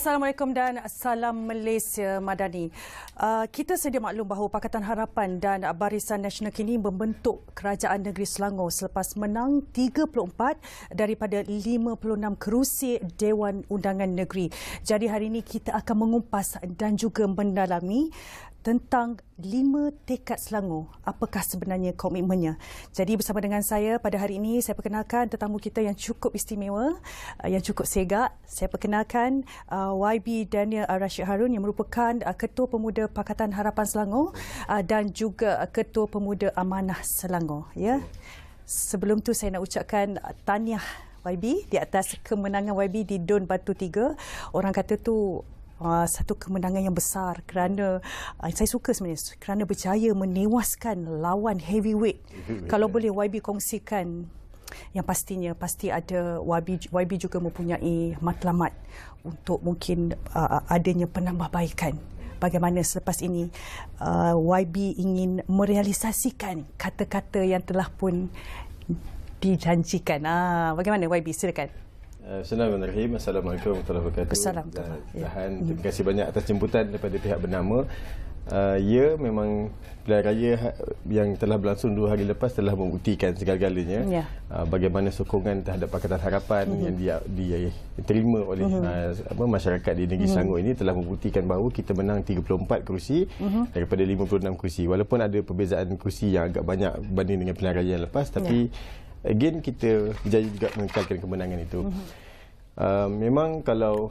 Assalamualaikum dan salam Malaysia Madani. Kita sedia maklum bahawa Pakatan Harapan dan Barisan Nasional kini membentuk Kerajaan Negeri Selangor selepas menang 34 daripada 56 kerusi Dewan Undangan Negeri. Jadi hari ini kita akan mengupas dan juga mendalami tentang 5 tekad Selangor. Apakah sebenarnya komitmennya? Jadi bersama dengan saya pada hari ini, saya perkenalkan tetamu kita yang cukup istimewa, yang cukup segak. Saya perkenalkan YB Daniel Rashid Harun yang merupakan Ketua Pemuda Pakatan Harapan Selangor dan juga Ketua Pemuda Amanah Selangor. Ya. Sebelum tu saya nak ucapkan tahniah YB di atas kemenangan YB di Dun Batu 3. Orang kata tu satu kemenangan yang besar kerana saya suka sebenarnya kerana berjaya menewaskan lawan heavyweight. Kalau boleh YB kongsikan yang pastinya pasti ada YB juga mempunyai matlamat untuk mungkin adanya penambahbaikan. Bagaimana selepas ini YB ingin merealisasikan kata-kata yang telah pun dijanjikan. Bagaimana YB, silakan. Bismillahirrahmanirrahim. Assalamualaikum warahmatullahi wabarakatuh. Terima kasih banyak atas jemputan daripada pihak bernama. Ya, memang pilihan raya yang telah berlangsung 2 hari lepas telah membuktikan segala-galanya bagaimana sokongan terhadap Pakatan Harapan yang diterima oleh masyarakat di negeri Selangor ini telah membuktikan bahawa kita menang 34 kerusi daripada 56 kerusi. Walaupun ada perbezaan kerusi yang agak banyak berbanding dengan pilihan raya yang lepas, tapi again kita berjaya juga mengekalkan kemenangan itu. Memang kalau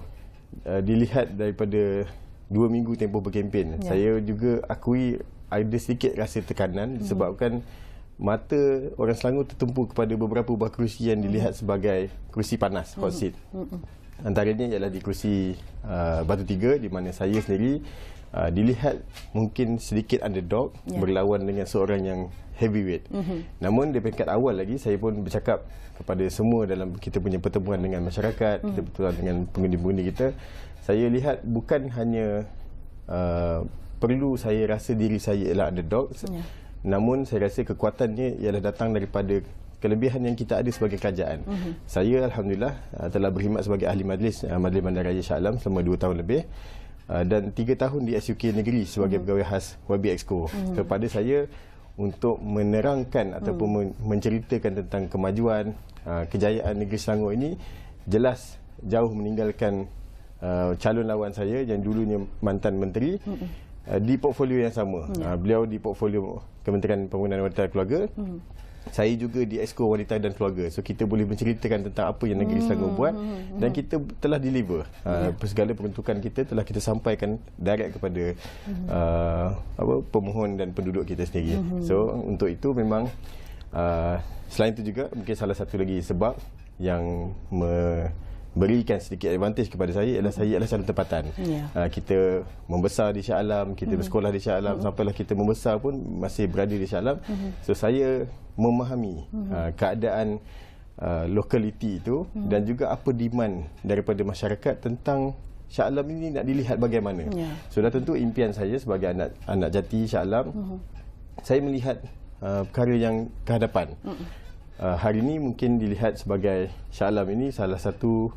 dilihat daripada 2 minggu tempoh berkempen, saya juga akui ada sedikit rasa tekanan disebabkan mata orang Selangor tertumpu kepada beberapa buah kerusi yang dilihat sebagai kerusi panas, hot seat. Antaranya ialah di kerusi Batu 3 di mana saya sendiri dilihat mungkin sedikit underdog berlawan dengan seorang yang heavyweight. Namun di peringkat awal lagi saya pun bercakap kepada semua dalam kita punya pertemuan dengan masyarakat, kita pertemuan dengan pengundi-pengundi kita, saya lihat bukan hanya perlu saya rasa diri saya ialah underdog, namun saya rasa kekuatannya ialah datang daripada kelebihan yang kita ada sebagai kerajaan. Saya alhamdulillah telah berkhidmat sebagai ahli majlis Majlis Bandaraya Shah Alam selama 2 tahun lebih. Dan 3 tahun di SUK Negeri sebagai pegawai khas YB Exco. Kepada saya untuk menerangkan ataupun menceritakan tentang kemajuan, kejayaan negeri Selangor ini jelas jauh meninggalkan calon lawan saya yang dulunya mantan menteri di portfolio yang sama. Beliau di portfolio Kementerian Pembangunan Wanita dan Keluarga. Saya juga di Exco Wanita dan Keluarga. So kita boleh menceritakan tentang apa yang negeri Selangor buat dan kita telah deliver. Segala peruntukan kita telah kita sampaikan direct kepada pemohon dan penduduk kita sendiri. So untuk itu memang selain itu juga mungkin salah satu lagi sebab yang berikan sedikit advantage kepada saya ialah saya adalah calon tempatan. Kita membesar di Shah Alam, kita bersekolah di Shah Alam, sampailah kita membesar pun masih berada di Shah Alam. So saya memahami keadaan lokaliti itu dan juga apa demand daripada masyarakat tentang Shah Alam ini nak dilihat bagaimana. So dah tentu impian saya sebagai anak jati Shah Alam, saya melihat perkara yang kehadapan. Hari ini mungkin dilihat sebagai Shah Alam ini salah satu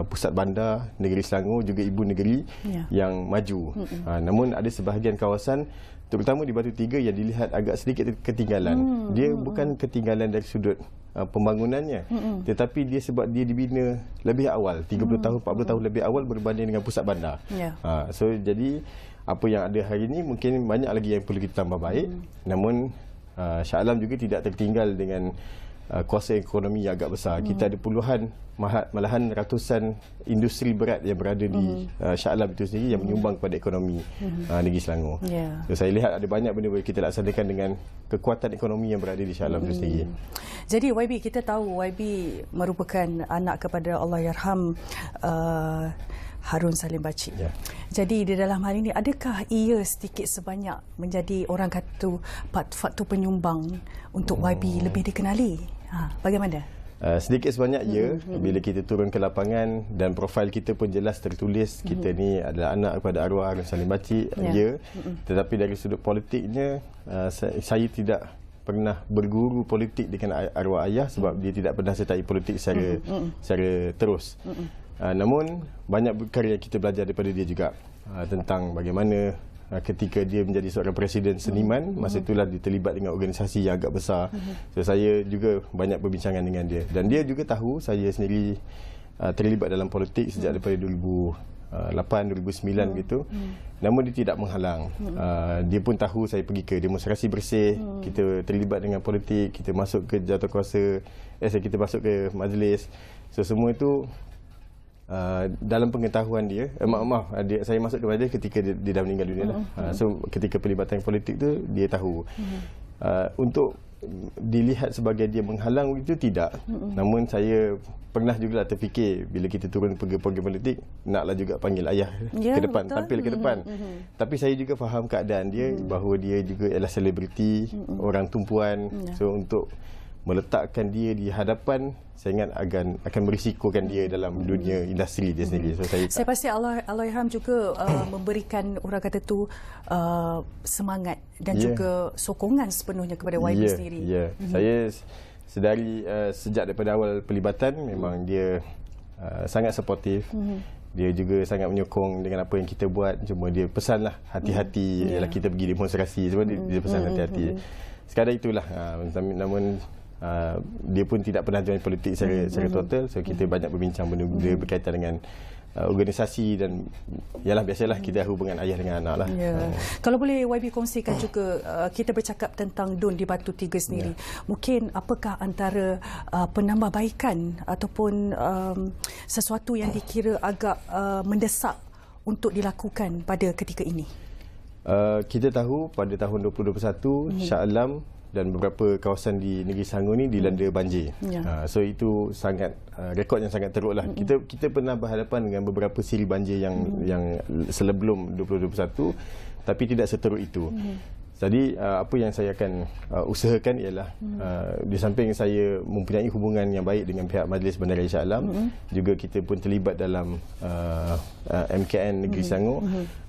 pusat bandar negeri Selangor, juga ibu negeri yang maju. Namun ada sebahagian kawasan terutama di Batu 3 yang dilihat agak sedikit ketinggalan. Dia bukan ketinggalan dari sudut pembangunannya, tetapi dia sebab dia dibina lebih awal, 30 tahun, 40 tahun lebih awal berbanding dengan pusat bandar. So jadi apa yang ada hari ini mungkin banyak lagi yang perlu kita tambah baik. Namun Shah Alam juga tidak tertinggal dengan kuasa ekonomi yang agak besar. Kita ada puluhan, malahan ratusan industri berat yang berada di Shah Alam itu sendiri yang menyumbang kepada ekonomi negeri Selangor. So, saya lihat ada banyak benda boleh kita laksanakan dengan kekuatan ekonomi yang berada di Shah Alam itu sendiri. Jadi YB, kita tahu YB merupakan anak kepada Allahyarham Harun Salim Bachir. Jadi di dalam hal ini, adakah ia sedikit sebanyak menjadi orang kata faktor penyumbang untuk YB lebih dikenali? Bagaimana? Sedikit sebanyak ya, bila kita turun ke lapangan dan profil kita pun jelas tertulis kita ni adalah anak kepada arwah Harun Salim Bachir, ya. Tetapi dari sudut politiknya, saya tidak pernah berguru politik dengan arwah ayah sebab dia tidak pernah sertai politik secara terus. Namun banyak perkara yang kita belajar daripada dia juga, tentang bagaimana ketika dia menjadi seorang presiden seniman, masa itulah dia terlibat dengan organisasi yang agak besar. So saya juga banyak perbincangan dengan dia, dan dia juga tahu saya sendiri terlibat dalam politik sejak daripada 2008, 2009 gitu. Namun dia tidak menghalang. Dia pun tahu saya pergi ke demonstrasi bersih, kita terlibat dengan politik, kita masuk ke jawatankuasa, kita masuk ke majlis. So semua itu dalam pengetahuan dia. Saya masuk ke majlis ketika dia dah meninggal dunia lah. So ketika pelibatan politik tu dia tahu. Untuk dilihat sebagai dia menghalang itu tidak. Namun saya pernah juga terfikir bila kita turun pergi program politik, naklah juga panggil ayah ke depan, tampil ke depan. Tapi saya juga faham keadaan dia, bahawa dia juga ialah selebriti, orang tumpuan. So untuk meletakkan dia di hadapan, saya ingat akan berisikokan dia dalam dunia industri dia sendiri. So saya pasti Allahyarham juga memberikan, orang kata tu, semangat dan juga sokongan sepenuhnya kepada YB sendiri. Saya sedari sejak daripada awal pelibatan memang dia sangat suportif. Dia juga sangat menyokong dengan apa yang kita buat. Cuma dia pesanlah hati-hati, ialah kita pergi demonstrasi, sebab dia pesan hati-hati. Sekadar itulah. Namun dia pun tidak pernah join politik secara total. So kita banyak berbincang benda berkaitan dengan organisasi, dan ialah biasalah kita hubungan ayah dengan anak lah. Kalau boleh YB kongsikan juga, kita bercakap tentang DUN di Batu Tiga sendiri. Mungkin apakah antara penambahbaikan ataupun sesuatu yang dikira agak mendesak untuk dilakukan pada ketika ini? Kita tahu pada tahun 2021 Shah Alam dan beberapa kawasan di Negeri Selangor ni dilanda banjir. So itu sangat rekod yang sangat teruk lah. Kita pernah berhadapan dengan beberapa siri banjir yang sebelum 2021, tapi tidak seteruk itu. Jadi apa yang saya akan usahakan ialah di samping saya mempunyai hubungan yang baik dengan pihak Majlis Bandaraya Shah Alam, juga kita pun terlibat dalam MKN Negeri Selangor.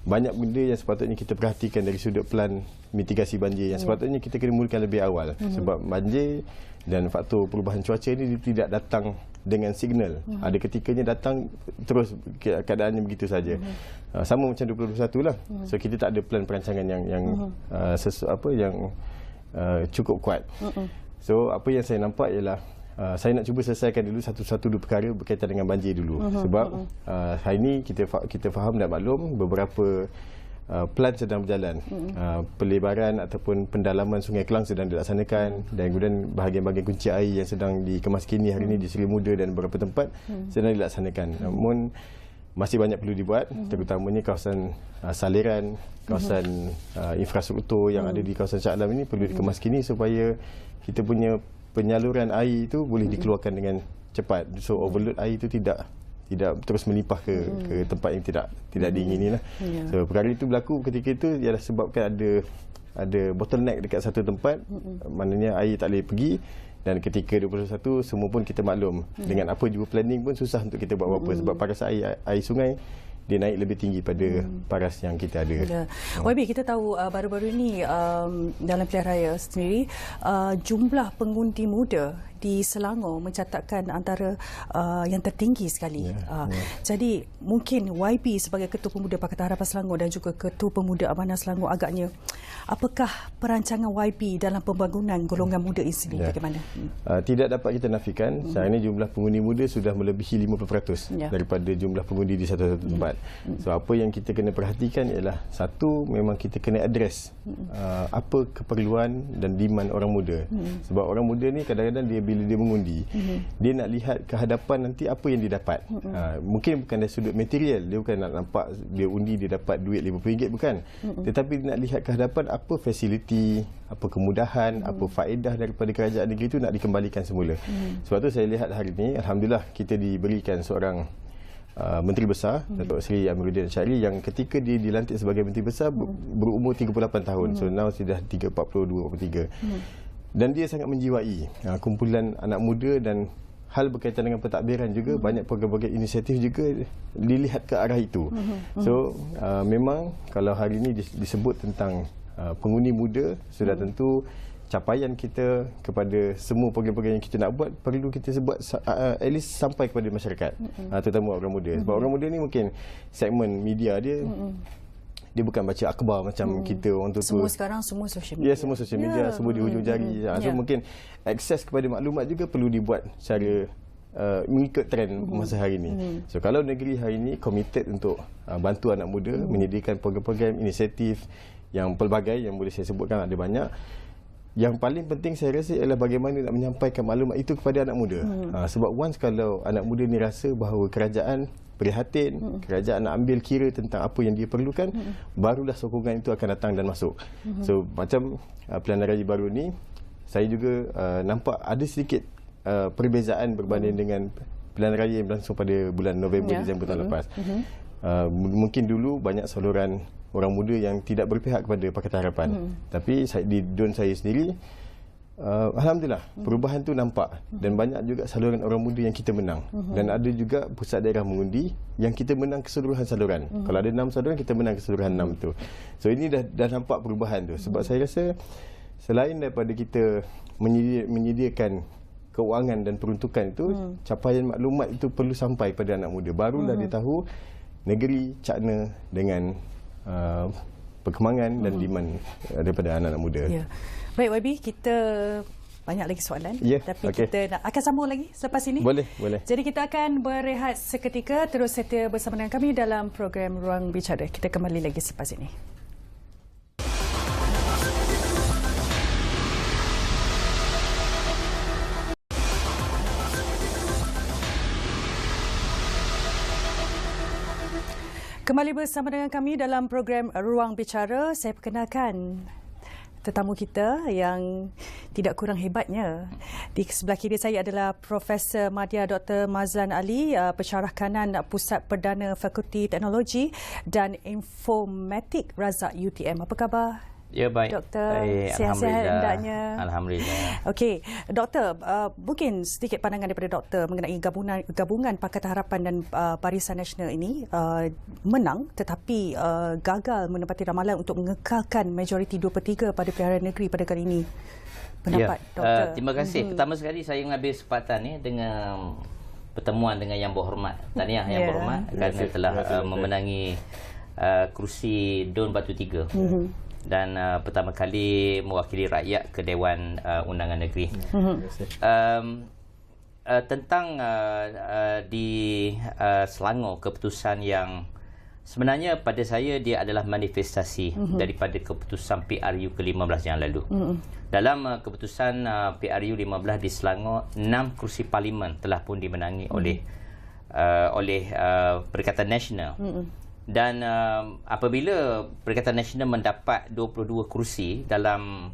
Banyak benda yang sepatutnya kita perhatikan dari sudut pelan mitigasi banjir yang sepatutnya kita kena mulakan lebih awal. Sebab banjir dan faktor perubahan cuaca ini tidak datang dengan signal. Ada ketikanya datang terus keadaannya begitu saja. Sama macam 2021 lah. So kita tak ada plan perancangan yang cukup kuat. So apa yang saya nampak ialah saya nak cuba selesaikan dulu satu-satu perkara berkaitan dengan banjir dulu. Sebab hari ini kita faham dan maklum beberapa plan sedang berjalan. Pelebaran ataupun pendalaman Sungai Kelang sedang dilaksanakan, dan kemudian bahagian-bahagian kunci air yang sedang dikemas kini hari ini di Seri Muda dan beberapa tempat sedang dilaksanakan. Namun masih banyak perlu dibuat, terutamanya kawasan saliran, kawasan infrastruktur yang ada di kawasan Shah Alam ini perlu dikemas kini supaya kita punya penyaluran air itu boleh dikeluarkan dengan cepat. So overload air itu tidak terus melimpah ke tempat yang tidak diingini lah. So perkara itu berlaku ketika itu ialah sebabkan ada bottleneck dekat satu tempat, maknanya air tak boleh pergi. Dan ketika 2021 semua pun kita maklum, dengan apa juga planning pun susah untuk kita buat apa-apa, sebab paras air sungai dia naik lebih tinggi pada paras yang kita ada. YB, kita tahu baru-baru ini dalam pilihan raya sendiri, jumlah pengundi muda di Selangor mencatatkan antara yang tertinggi sekali. Jadi mungkin YB sebagai Ketua Pemuda Pakatan Harapan Selangor dan juga Ketua Pemuda Amanah Selangor, agaknya apakah perancangan YB dalam pembangunan golongan muda ini sendiri? Bagaimana? Tidak dapat kita nafikan, sekarang ini jumlah pengundi muda sudah melebihi 50% daripada jumlah pengundi di satu-satu tempat. So apa yang kita kena perhatikan ialah, satu, memang kita kena address apa keperluan dan demand orang muda. Sebab orang muda ni kadang-kadang bila dia mengundi, dia nak lihat ke hadapan nanti apa yang dia dapat. Mungkin bukan dari sudut material, dia bukan nak nampak dia undi dia dapat duit RM50, bukan. Tetapi dia nak lihat ke hadapan apa fasiliti, apa kemudahan, apa faedah daripada kerajaan negeri itu nak dikembalikan semula. Sebab tu saya lihat hari ini, alhamdulillah kita diberikan seorang Menteri Besar, Datuk Seri Amiruddin Syari, yang ketika dia dilantik sebagai Menteri Besar berumur 38 tahun. So now sudah 42-43. Dan dia sangat menjiwai kumpulan anak muda, dan hal berkaitan dengan pentadbiran juga banyak program-program inisiatif juga dilihat ke arah itu. So memang kalau hari ini disebut tentang pengundi muda, sudah tentu capaian kita, kepada semua program-program yang kita nak buat, perlu kita buat at least sampai kepada masyarakat, terutama orang muda. Sebab orang muda ni mungkin segmen media dia dia bukan baca akhbar macam kita orang tua. Semua sekarang semua social media. Ya, semua social media, semua di hujung jari. So mungkin akses kepada maklumat juga perlu dibuat secara mengikut trend masa hari ini. So kalau negeri hari ini committed untuk bantu anak muda, menyediakan program-program, inisiatif yang pelbagai, yang boleh saya sebutkan ada banyak. Yang paling penting saya rasa ialah bagaimana nak menyampaikan maklumat itu kepada anak muda. Sebab once kalau anak muda ni rasa bahawa kerajaan prihatin, kerajaan nak ambil kira tentang apa yang dia perlukan, barulah sokongan itu akan datang dan masuk. So macam pilihan raya baru ni, saya juga nampak ada sedikit perbezaan berbanding dengan pilihan raya yang berlangsung pada bulan November, Disember tahun lepas. Mungkin dulu banyak saluran orang muda yang tidak berpihak kepada Pakatan Harapan. Tapi di DUN saya sendiri, alhamdulillah perubahan tu nampak, dan banyak juga saluran orang muda yang kita menang. Dan ada juga pusat daerah mengundi yang kita menang keseluruhan saluran. Kalau ada 6 saluran, kita menang keseluruhan 6 tu. So ini dah nampak perubahan tu. Sebab saya rasa selain daripada kita menyediakan keuangan dan peruntukan itu, capaian maklumat itu perlu sampai pada anak muda. Barulah dia tahu negeri cakna dengan perkembangan dan demand daripada anak-anak muda. Ya. Baik YB, kita banyak lagi soalan, tapi kita akan sambung lagi selepas ini. Boleh. Jadi kita akan berehat seketika, terus setia bersama dengan kami dalam program Ruang Bicara. Kita kembali lagi selepas ini. Kembali bersama dengan kami dalam program Ruang Bicara. Saya perkenalkan tetamu kita yang tidak kurang hebatnya. Di sebelah kiri saya adalah Profesor Madya Dr. Mazlan Ali, Pensyarah Kanan Pusat Perdana Fakulti Teknologi dan Informatik Razak UTM. Apa khabar? Ya, baik. Doktor, sihat-sihat hendaknya. Alhamdulillah. Okey, Doktor, mungkin sedikit pandangan daripada Doktor mengenai gabungan Pakatan Harapan dan Barisan Nasional ini menang tetapi gagal menepati ramalan untuk mengekalkan majoriti 2/3 pada pilihan negeri pada kali ini. Pendapat Doktor. Terima kasih. Pertama sekali saya mengambil kesempatan ni dengan pertemuan dengan Yang Berhormat. Tahniah Yang Berhormat kerana telah memenangi kerusi DUN Batu 3. Dan pertama kali mewakili rakyat ke Dewan Undangan Negeri. Tentang di Selangor, keputusan yang sebenarnya pada saya dia adalah manifestasi daripada keputusan PRU ke-15 yang lalu. Dalam keputusan PRU 15 di Selangor, 6 kerusi parlimen telah pun dimenangi oleh Perikatan Nasional. Dan apabila Perikatan Nasional mendapat 22 kerusi dalam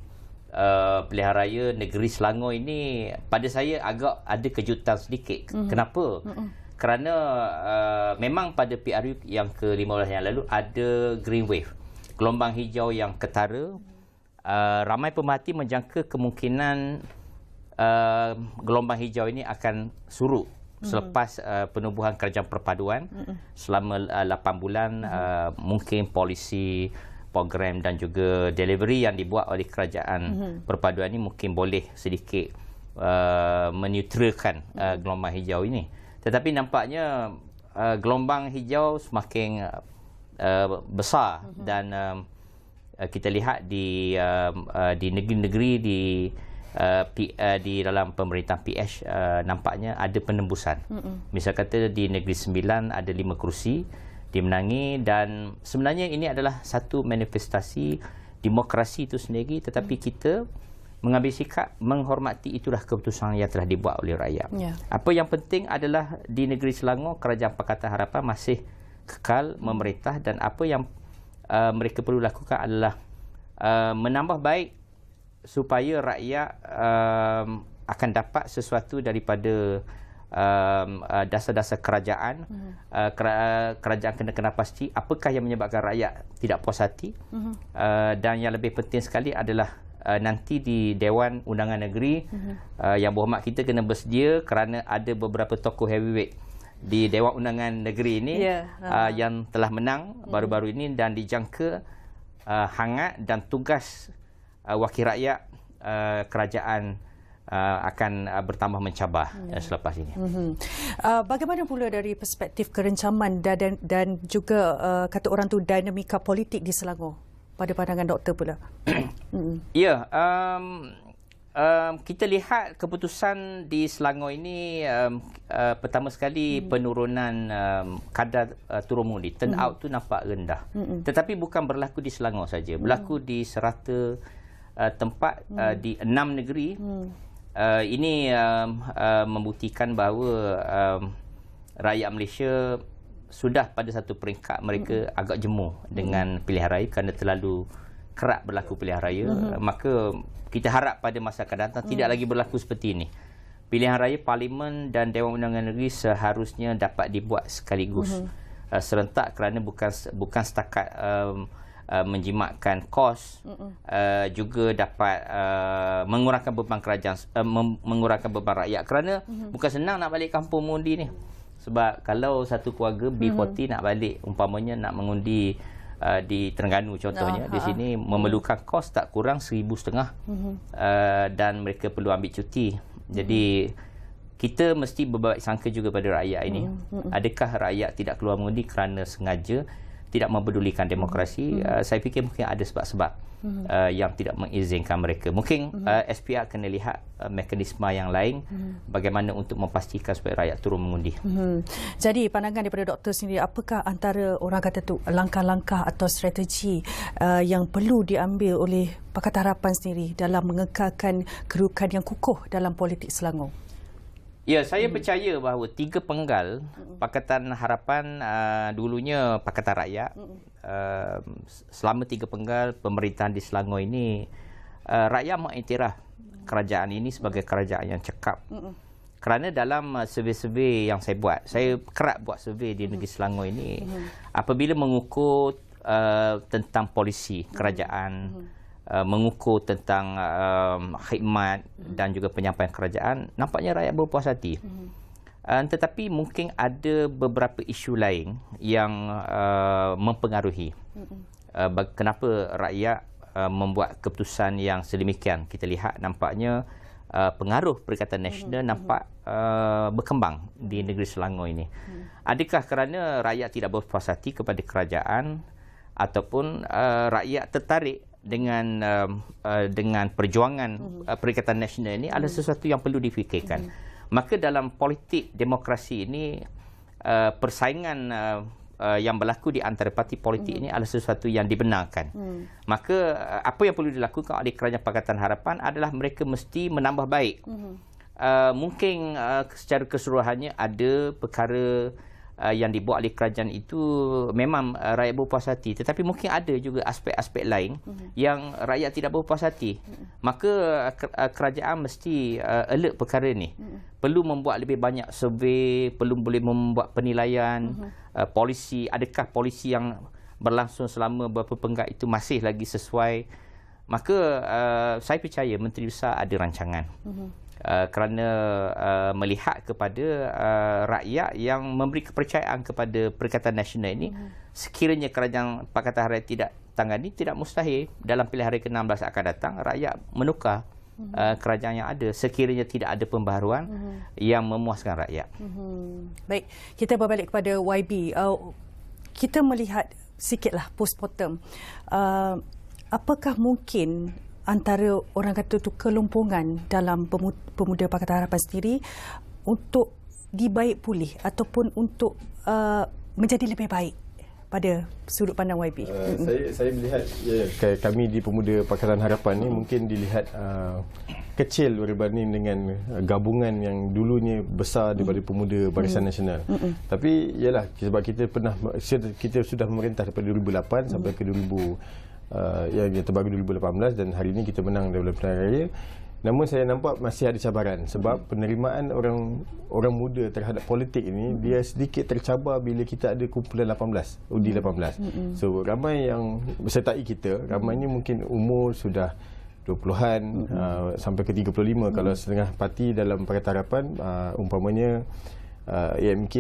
pilihan raya negeri Selangor ini, pada saya agak ada kejutan sedikit. Kenapa? Kerana memang pada PRU yang ke-15 yang lalu ada green wave, gelombang hijau yang ketara. Ramai pemerhati menjangka kemungkinan gelombang hijau ini akan surut selepas penubuhan kerajaan perpaduan selama 8 bulan. Mungkin polisi, program dan juga delivery yang dibuat oleh kerajaan perpaduan ini mungkin boleh sedikit meneutralkan gelombang hijau ini. Tetapi nampaknya gelombang hijau semakin besar dan kita lihat di negeri-negeri di dalam pemerintahan PH nampaknya ada penembusan. Misal kata di Negeri Sembilan ada 5 kerusi dimenangi, dan sebenarnya ini adalah satu manifestasi demokrasi itu sendiri, tetapi kita mengambil sikap menghormati itulah keputusan yang telah dibuat oleh rakyat. Apa yang penting adalah di Negeri Selangor, Kerajaan Pakatan Harapan masih kekal memerintah, dan apa yang mereka perlu lakukan adalah menambah baik supaya rakyat akan dapat sesuatu daripada dasar-dasar kerajaan. Kerajaan kena pasti apakah yang menyebabkan rakyat tidak puas hati. Dan yang lebih penting sekali adalah nanti di Dewan Undangan Negeri, Yang Berhormat kita kena bersedia kerana ada beberapa tokoh heavyweight di Dewan Undangan Negeri ini yang telah menang baru-baru ini, dan dijangka hangat, dan tugas wakil rakyat kerajaan akan bertambah mencabar selepas ini. Bagaimana pula dari perspektif kerencaman dan juga kata orang tu dinamika politik di Selangor pada pandangan doktor pula? Ya, kita lihat keputusan di Selangor ini pertama sekali penurunan kadar turun mengundi, turnout tu nampak rendah. Tetapi bukan berlaku di Selangor saja, berlaku di serata tempat di 6 negeri. Ini membuktikan bahawa rakyat Malaysia sudah pada satu peringkat mereka agak jemu dengan pilihan raya kerana terlalu kerap berlaku pilihan raya. Maka kita harap pada masa akan datang tidak lagi berlaku seperti ini. Pilihan raya Parlimen dan Dewan Undangan Negeri seharusnya dapat dibuat sekaligus serentak kerana bukan setakat menjimatkan kos, juga dapat mengurangkan beban kerajaan, mengurangkan beban rakyat, kerana bukan senang nak balik kampung mengundi ni. Sebab kalau satu keluarga B40 nak balik, umpamanya nak mengundi di Terengganu contohnya, di sini memerlukan kos tak kurang 1,500 dan mereka perlu ambil cuti. Jadi kita mesti berbaik sangka juga pada rakyat ini. Adakah rakyat tidak keluar mengundi kerana sengaja tidak mempedulikan demokrasi? Saya fikir mungkin ada sebab-sebab yang tidak mengizinkan mereka. Mungkin SPR kena lihat mekanisme yang lain bagaimana untuk memastikan supaya rakyat turun mengundi. Jadi pandangan daripada doktor sendiri, apakah antara orang kata tu langkah-langkah atau strategi yang perlu diambil oleh Pakatan Harapan sendiri dalam mengekalkan kedudukan yang kukuh dalam politik Selangor? Ya, saya percaya bahawa 3 penggal Pakatan Harapan, dulunya Pakatan Rakyat, selama 3 penggal pemerintahan di Selangor ini, rakyat mengiktiraf kerajaan ini sebagai kerajaan yang cekap. Kerana dalam survey-survey yang saya buat, saya kerap buat survey di negeri Selangor ini, apabila mengukur tentang polisi kerajaan, mengukur tentang khidmat dan juga penyampaian kerajaan, nampaknya rakyat berpuas hati. Tetapi mungkin ada beberapa isu lain yang mempengaruhi kenapa rakyat membuat keputusan yang sedemikian. Kita lihat nampaknya pengaruh Perikatan Nasional nampak berkembang di negeri Selangor ini. Adakah kerana rakyat tidak berpuas hati kepada kerajaan, ataupun rakyat tertarik dengan perjuangan Perikatan Nasional ini adalah sesuatu yang perlu difikirkan. Maka dalam politik demokrasi ini, persaingan yang berlaku di antara parti politik ini adalah sesuatu yang dibenarkan. Maka apa yang perlu dilakukan oleh kerajaan Pakatan Harapan adalah mereka mesti menambah baik. Mungkin secara keseluruhannya ada perkara yang dibuat oleh kerajaan itu memang rakyat berpuas hati, tetapi mungkin ada juga aspek-aspek lain yang rakyat tidak berpuas hati. Maka kerajaan mesti alert perkara ini. Perlu membuat lebih banyak survey, perlu boleh membuat penilaian polisi, adakah polisi yang berlangsung selama beberapa penggal itu masih lagi sesuai. Maka saya percaya Menteri Besar ada rancangan. Kerana melihat kepada rakyat yang memberi kepercayaan kepada Perikatan Nasional ini, sekiranya kerajaan Pakatan Harapan tidak tangani, tidak mustahil dalam pilihan raya ke-16 akan datang rakyat menukar kerajaan yang ada sekiranya tidak ada pembaharuan yang memuaskan rakyat. Baik, kita berbalik kepada YB. Kita melihat sikitlah postmortem. Apakah mungkin antara orang kata itu kelumpungan dalam pemuda Pakatan Harapan sendiri untuk dibaik pulih ataupun untuk menjadi lebih baik pada sudut pandang YB? Saya melihat kami di Pemuda Pakatan Harapan ni mungkin dilihat kecil berbanding dengan gabungan yang dulunya besar daripada Pemuda Barisan Nasional. Tapi ialah sebab kita sudah memerintah daripada 2008 sampai ke 2000 yang terbaru 2018 dan hari ini kita menang dalam pilihan raya. Namun saya nampak masih ada cabaran sebab penerimaan orang muda terhadap politik ini dia sedikit tercabar bila kita ada kumpulan 18, undi 18. So ramai yang besertai kita, ramainya mungkin umur sudah 20-an sampai ke 35 kalau setengah parti dalam Pakatan Harapan umpamanya AMK,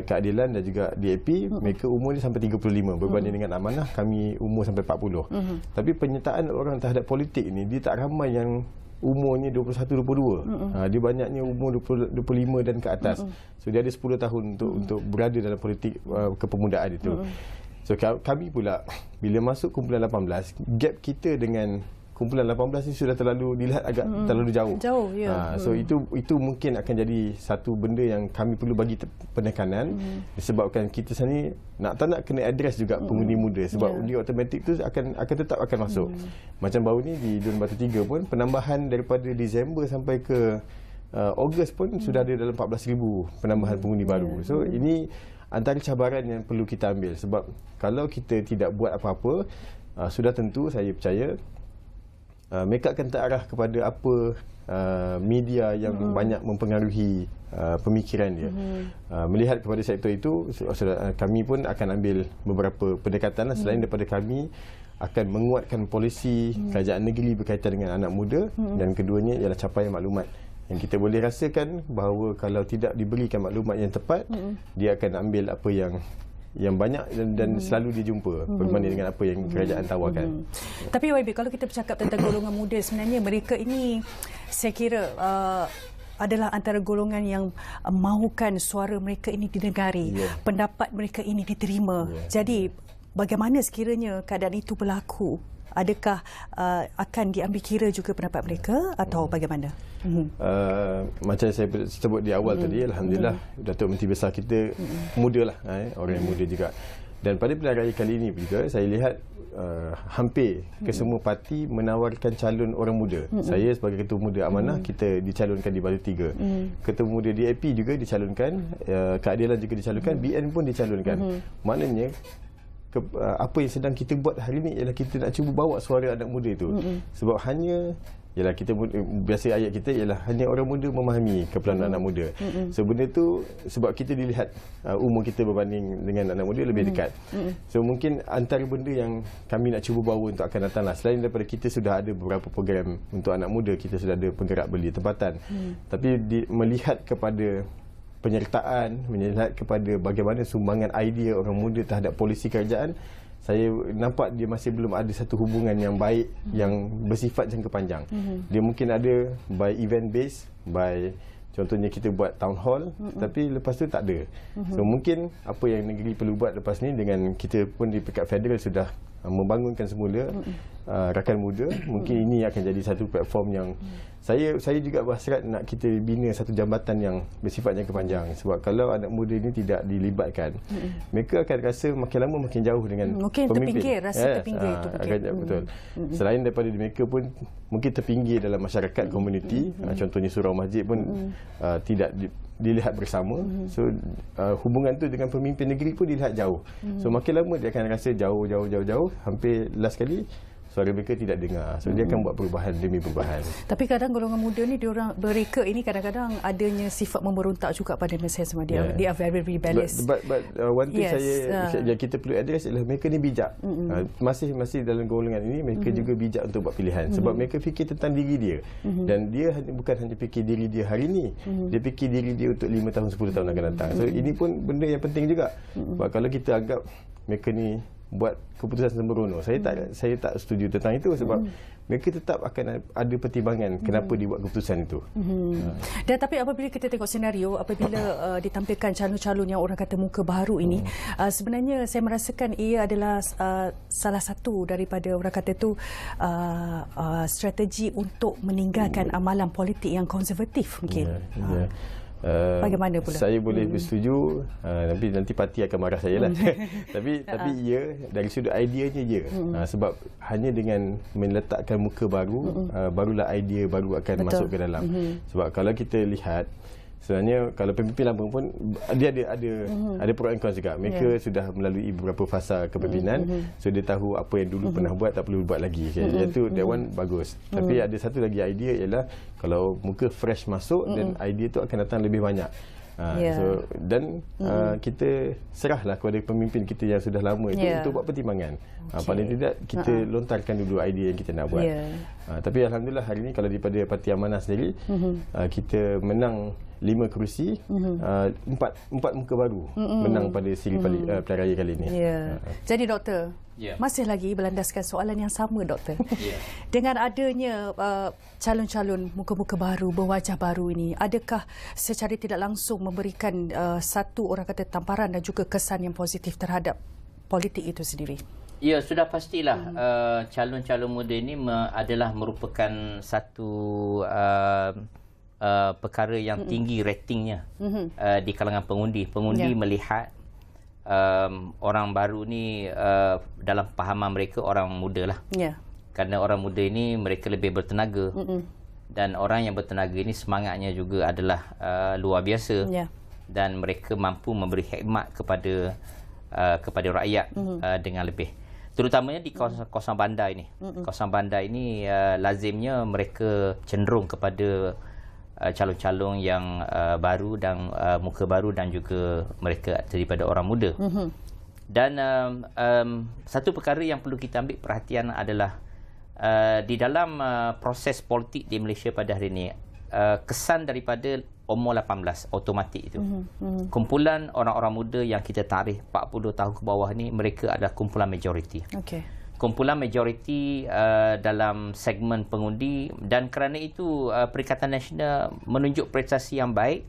Keadilan dan juga DAP, mereka umur ni sampai 35 berbanding dengan Amanah kami umur sampai 40. Tapi penyertaan orang terhadap politik ni dia tak ramai yang umurnya 21-22. Dia banyaknya umur 25 dan ke atas. So dia ada 10 tahun untuk berada dalam politik kepemudaan itu. So kami pula bila masuk kumpulan 18, gap kita dengan kumpulan 18 ni sudah terlalu dilihat agak terlalu jauh. So itu mungkin akan jadi satu benda yang kami perlu bagi penekanan, disebabkan kita sini nak kena address juga pengundi muda, sebab undi automatik tu akan tetap masuk. Macam baru ni di Dun Batu 3 pun penambahan daripada Disember sampai ke Ogos pun sudah ada dalam 14,000 penambahan pengundi baru. So ini antara cabaran yang perlu kita ambil, sebab kalau kita tidak buat apa-apa, sudah tentu saya percaya mereka akan terarah kepada apa media yang banyak mempengaruhi pemikiran dia. Melihat kepada sektor itu, kami pun akan ambil beberapa pendekatan selain daripada kami akan menguatkan polisi kerajaan negeri berkaitan dengan anak muda, dan keduanya ialah capaian maklumat. Yang kita boleh rasakan bahawa kalau tidak diberikan maklumat yang tepat, dia akan ambil apa yang banyak dan selalu dia jumpa berbanding dengan apa yang kerajaan tawarkan. Tapi YB, kalau kita bercakap tentang golongan muda, sebenarnya mereka ini saya kira adalah antara golongan yang mahukan suara mereka ini didengari, pendapat mereka ini diterima. Jadi bagaimana sekiranya keadaan itu berlaku? Adakah akan diambil kira juga pendapat mereka atau bagaimana? Macam saya sebut di awal tadi, alhamdulillah Datuk Menteri Besar kita muda lah, orang yang muda juga. Dan pada pilihan raya kali ini juga saya lihat hampir kesemua parti menawarkan calon orang muda. Saya sebagai Ketua Muda Amanah, kita dicalonkan di Batu 3. Ketua Muda DAP juga dicalonkan, Keadilan juga dicalonkan, BN pun dicalonkan. Maknanya apa yang sedang kita buat hari ini ialah kita nak cuba bawa suara anak muda itu. Sebab hanya ialah kita biasa ayat kita ialah hanya orang muda memahami kepelanan anak muda. So benda tu sebab kita dilihat umur kita berbanding dengan anak muda lebih dekat. So mungkin antara benda yang kami nak cuba bawa untuk akan datang lah, selain daripada kita sudah ada beberapa program untuk anak muda, kita sudah ada penggerak beli tempatan, tapi melihat kepada penyertaan, melihat kepada bagaimana sumbangan idea orang muda terhadap polisi kerajaan, saya nampak dia masih belum ada satu hubungan yang baik yang bersifat jangka panjang. Dia mungkin ada by event base, by contohnya kita buat town hall, tapi lepas tu tak ada. So mungkin apa yang negeri perlu buat lepas ni, dengan kita pun di peringkat federal sudah membangunkan semula rakan muda, mungkin ini akan jadi satu platform yang saya juga berhasrat nak kita bina satu jambatan yang bersifat jangka panjang. Sebab kalau anak muda ini tidak dilibatkan, mereka akan rasa makin lama makin jauh dengan mungkin pemimpin. Terpinggir itu Betul. Selain daripada mereka pun mungkin terpinggir dalam masyarakat komuniti, contohnya surau masjid pun tidak dilihat bersama. So hubungan tu dengan pemimpin negeri pun dilihat jauh. So makin lama dia akan rasa jauh, hampir last kali suara mereka tidak dengar. So dia akan buat perubahan demi perubahan. Tapi kadang golongan muda ni mereka ini kadang-kadang adanya sifat memberontak juga pada masa sama dia. They are very rebellious. But one thing yang kita perlu address ialah mereka ni bijak. Masih dalam golongan ini mereka juga bijak untuk buat pilihan. Sebab mereka fikir tentang diri dia. Dan dia bukan hanya fikir diri dia hari ini. Dia fikir diri dia untuk 5 tahun, 10 tahun akan datang. So ini pun benda yang penting juga. Sebab kalau kita anggap mereka ni buat keputusan sembrono, saya tak setuju tentang itu, sebab mereka tetap akan ada pertimbangan kenapa dibuat keputusan itu. Dan tapi apabila kita tengok senario, apabila ditampilkan calon-calon yang orang kata muka baru ini, sebenarnya saya merasakan ia adalah salah satu daripada orang kata itu strategi untuk meninggalkan amalan politik yang konservatif mungkin. Bagaimana pula? Saya boleh bersetuju, tapi nanti parti akan marah saya lah. tapi ya, dari sudut ideanya je. Sebab hanya dengan meletakkan muka baru, barulah idea baru akan masuk ke dalam. Sebab kalau kita lihat, sebenarnya kalau pemimpin lama pun dia ada pro and cons juga. Mereka sudah melalui beberapa fasa kepimpinan, so dia tahu apa yang dulu pernah buat tak perlu buat lagi. Iaitu that one bagus. Tapi ada satu lagi idea ialah kalau muka fresh masuk, dan idea tu akan datang lebih banyak. Kita serahlah kepada pemimpin kita yang sudah lama itu untuk buat pertimbangan. Paling tidak kita lontarkan dulu idea yang kita nak buat. Tapi alhamdulillah hari ini kalau daripada Parti Amanah sendiri, kita menang 5 kerusi, 4 muka baru menang pada siri pilihan raya kali ini. Jadi doktor, masih lagi berlandaskan soalan yang sama doktor. Dengan adanya calon-calon muka-muka baru, berwajah baru ini, adakah secara tidak langsung memberikan satu orang kata tamparan dan juga kesan yang positif terhadap politik itu sendiri? Ya, sudah pastilah calon-calon muda ini adalah merupakan satu perkara yang tinggi ratingnya di kalangan pengundi. Pengundi melihat orang baru ni dalam pahaman mereka orang muda lah. Kerana orang muda ini mereka lebih bertenaga. Dan orang yang bertenaga ini semangatnya juga adalah luar biasa. Dan mereka mampu memberi khidmat kepada rakyat dengan lebih. Terutamanya di kawasan bandar ini. Kawasan bandar ini lazimnya mereka cenderung kepada calon-calon yang baru dan muka baru dan juga mereka daripada orang muda. Dan satu perkara yang perlu kita ambil perhatian adalah di dalam proses politik di Malaysia pada hari ini, kesan daripada umur 18 automatik itu. Kumpulan orang-orang muda yang kita tarikh 40 tahun ke bawah ni, mereka adalah kumpulan majoriti. Kumpulan majoriti dalam segmen pengundi, dan kerana itu Perikatan Nasional menunjuk prestasi yang baik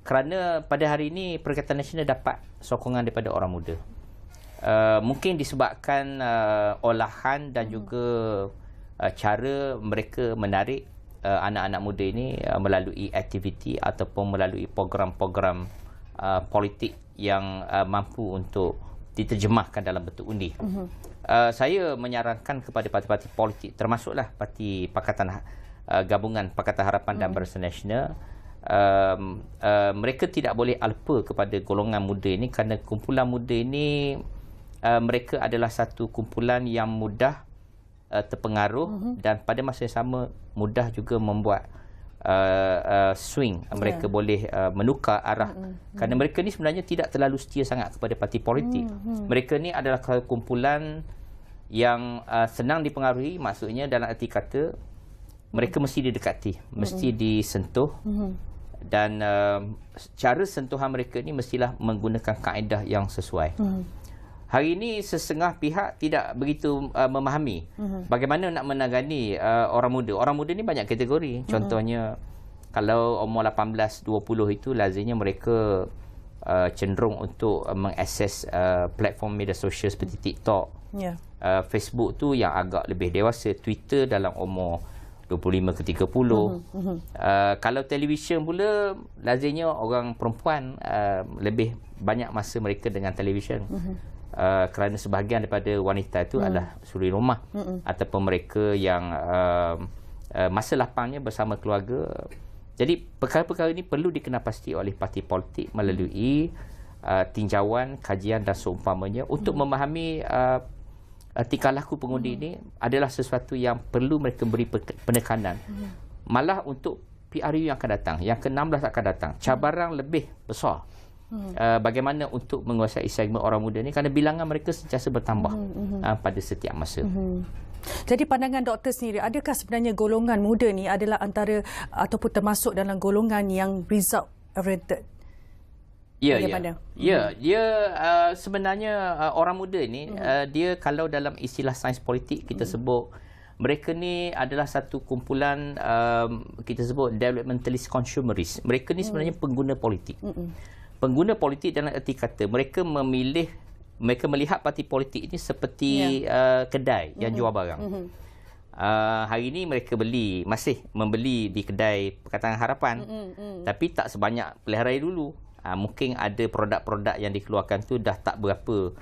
kerana pada hari ini Perikatan Nasional dapat sokongan daripada orang muda. Mungkin disebabkan olahan dan juga cara mereka menarik anak-anak muda ini melalui aktiviti ataupun melalui program-program politik yang mampu untuk diterjemahkan dalam bentuk undi. Saya menyarankan kepada parti-parti politik, termasuklah parti Pakatan Gabungan Pakatan Harapan dan Barisan Nasional, mereka tidak boleh alpa kepada golongan muda ini, kerana kumpulan muda ini mereka adalah satu kumpulan yang mudah terpengaruh dan pada masa yang sama mudah juga membuat swing. Mereka boleh menukar arah kerana mereka ni sebenarnya tidak terlalu setia sangat kepada parti politik. Mereka ni adalah kumpulan yang senang dipengaruhi, maksudnya dalam arti kata mereka mesti didekati, mesti disentuh, dan cara sentuhan mereka ni mestilah menggunakan kaedah yang sesuai. Hari ini sesengah pihak tidak begitu memahami bagaimana nak menangani orang muda. Orang muda ni banyak kategori. Contohnya kalau umur 18-20 itu lazimnya mereka cenderung untuk mengakses platform media sosial seperti TikTok, Facebook tu yang agak lebih dewasa, Twitter dalam umur 25 ke 30. Kalau televisyen pula lazimnya orang perempuan lebih banyak masa mereka dengan televisyen. Kerana sebahagian daripada wanita itu adalah suri rumah ataupun mereka yang masa lapangnya bersama keluarga. Jadi perkara-perkara ini perlu dikenapasti oleh parti politik melalui tinjauan, kajian dan seumpamanya untuk memahami tingkah laku pengundi ini adalah sesuatu yang perlu mereka beri penekanan. Malah untuk PRU yang akan datang, yang ke-16 akan datang, cabaran lebih besar. Bagaimana untuk menguasai segmen orang muda ni, kerana bilangan mereka sentiasa bertambah pada setiap masa. Jadi pandangan doktor sendiri, adakah sebenarnya golongan muda ni adalah antara ataupun termasuk dalam golongan yang result oriented? Dia sebenarnya orang muda ni dia kalau dalam istilah sains politik kita sebut mereka ni adalah satu kumpulan kita sebut developmentalist consumerist. Mereka ni sebenarnya pengguna politik. Pengguna politik dalam erti kata mereka melihat parti politik ini seperti kedai yang jual barang. Hari ini mereka masih membeli di kedai Pakatan Harapan, tapi tak sebanyak pilihan raya dulu. Mungkin ada produk-produk yang dikeluarkan tu dah tak berapa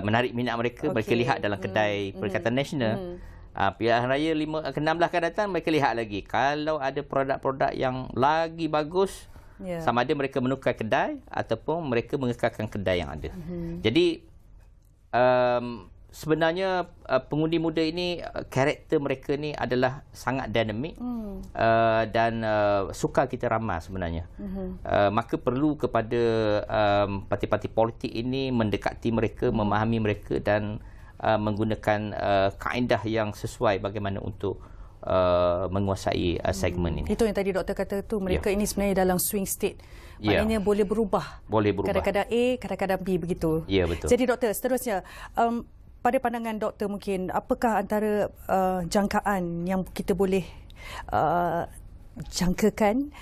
menarik minat mereka. Mereka lihat dalam kedai Perikatan Nasional. Pilihan raya 16 akan datang, mereka lihat lagi. Kalau ada produk-produk yang lagi bagus, sama ada mereka menukar kedai ataupun mereka mengekalkan kedai yang ada. Jadi sebenarnya pengundi muda ini karakter mereka ni adalah sangat dinamik dan sukar kita ramah sebenarnya. Maka perlu kepada parti-parti politik ini mendekati mereka, memahami mereka dan menggunakan kaedah yang sesuai bagaimana untuk menguasai segmen ini. Itu yang tadi doktor kata tu, mereka ini sebenarnya dalam swing state. Maknanya boleh berubah. Boleh berubah. Kadang-kadang A, kadang-kadang B begitu. Ya, betul. Jadi doktor, seterusnya, pada pandangan doktor mungkin, apakah antara jangkaan yang kita boleh jangkakan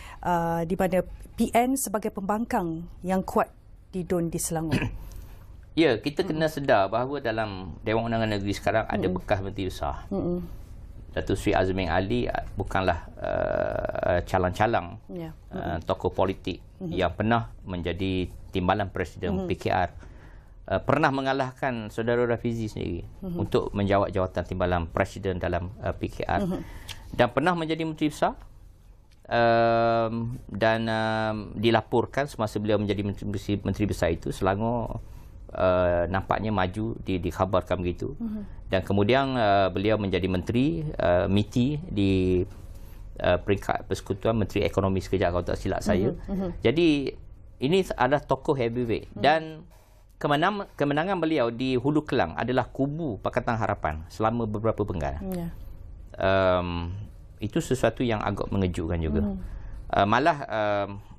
di mana PN sebagai pembangkang yang kuat di DUN di Selangor? Ya, kita kena sedar bahawa dalam Dewan Undangan Negeri sekarang ada bekas menteri besar. Datuk Seri Azmin Ali bukanlah calang-calang tokoh politik yang pernah menjadi timbalan Presiden PKR. Pernah mengalahkan saudara Rafizi sendiri untuk menjawat jawatan timbalan Presiden dalam PKR. Dan pernah menjadi menteri besar. Dan dilaporkan semasa beliau menjadi menteri besar itu, Selangor nampaknya maju, dikhabarkan begitu. Dan kemudian beliau menjadi menteri MITI di peringkat persekutuan Menteri Ekonomi sekejap kalau tak silap saya. Jadi ini adalah tokoh heavyweight dan kemenangan beliau di Hulu Kelang adalah kubu Pakatan Harapan selama beberapa penggal. Itu sesuatu yang agak mengejutkan juga. Malah